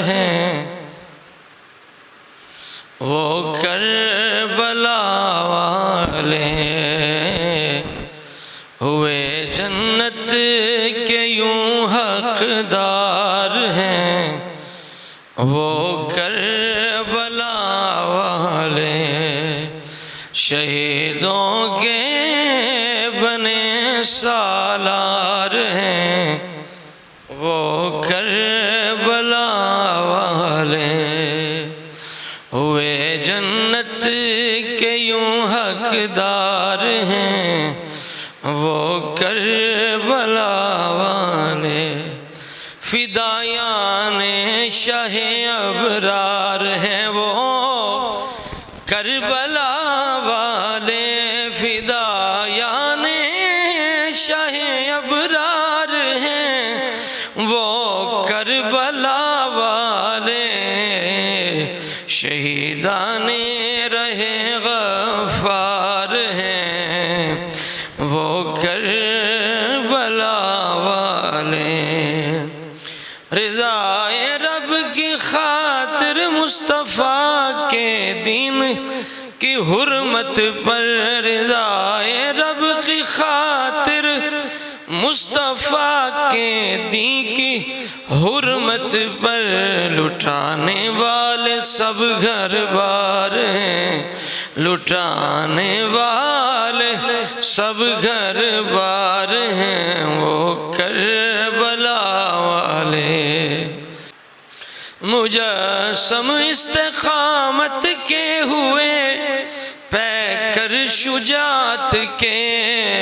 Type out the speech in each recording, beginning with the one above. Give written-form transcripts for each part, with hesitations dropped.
ہیں، وہ کربلا والے ہوئے جنت کے یوں حقدار ہیں، وہ کربلا والے شہیدوں کے بنے سالار ہیں، وہ کربلا والے ہوئے جنت کے یوں حقدار ہیں، وہ کربلا والے فدایان شاہ ابرار ہیں، وہ کربلا والے فدایان شاہ ابرار ہیں، وہ کربلا والے شہیدان رہے غفار ہیں، وہ کربلا والے رضائے رب کی خاطر مصطفیٰ کے دین کی حرمت پر، رضائے رب کی خاطر مصطفیٰ کے دین کی حرمت پر لٹانے والے سب گھر بار ہیں، لٹانے والے سب گھر بار ہیں، وہ کربلا والے مجسم استقامت کے ہوئے پیکر شجاعت کے،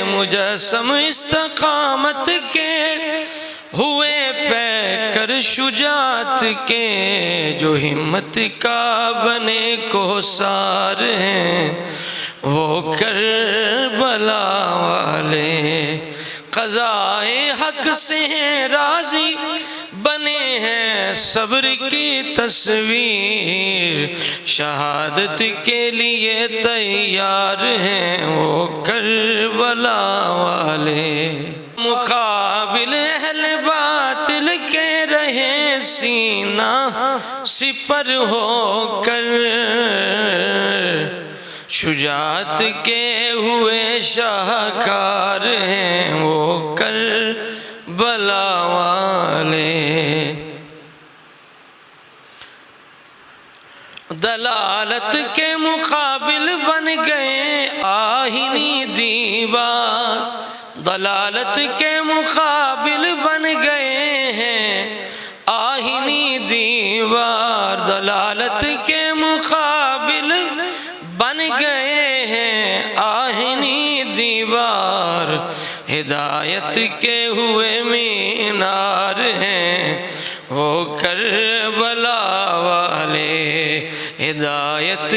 مجسم استقامت کے ہوئے پیکر شجاعت کے، جو ہمت کا بنے کوثار ہیں، وہ کربلا والے قضائے حق سے ہیں راضی بنے ہیں، صبر کی تصویر شہادت کے لیے تیار ہیں، وہ کربلا والے مقابل اہل باطل کے رہے سینہ سپر ہو کر، شجاعت کے ہوئے شاہکار ہیں، وہ کربلا والے دلالت کے مقابل بن گئے آہنی دیوار، دلالت کے مقابل بن گئے ہیں آہنی دیوار، دلالت کے مقابل بن گئے ہیں آہنی دیوار، ہدایت کے ہوئے مینار ہیں، وہ کربلا والے ہدایت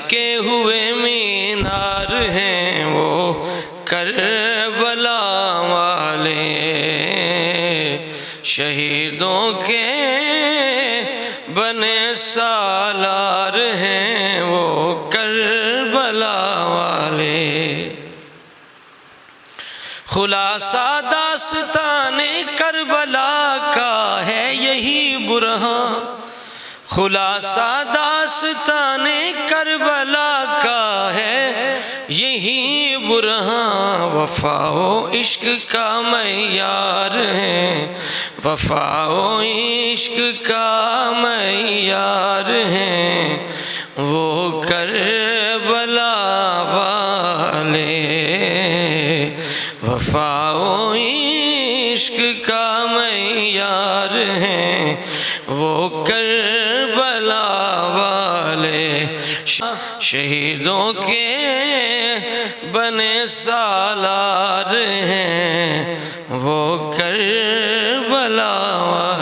کے ہوئے مینار ہیں، وہ کربلا والے شہیدوں کے بنے سالار ہیں، وہ کربلا والے خلاصہ داستان کربلا کا ہے یہی برہان، خلاصہ داستان کربلا کا ہے یہی برہان، وفا و عشق کا معیار ہے، وفا و عشق کا معیار ہے، وہ کربلا والے وفا و عشق کا معیار ہے، وہ کربلا والے شہیدوں کے بنے سالار ہیں، وہ کربلا والے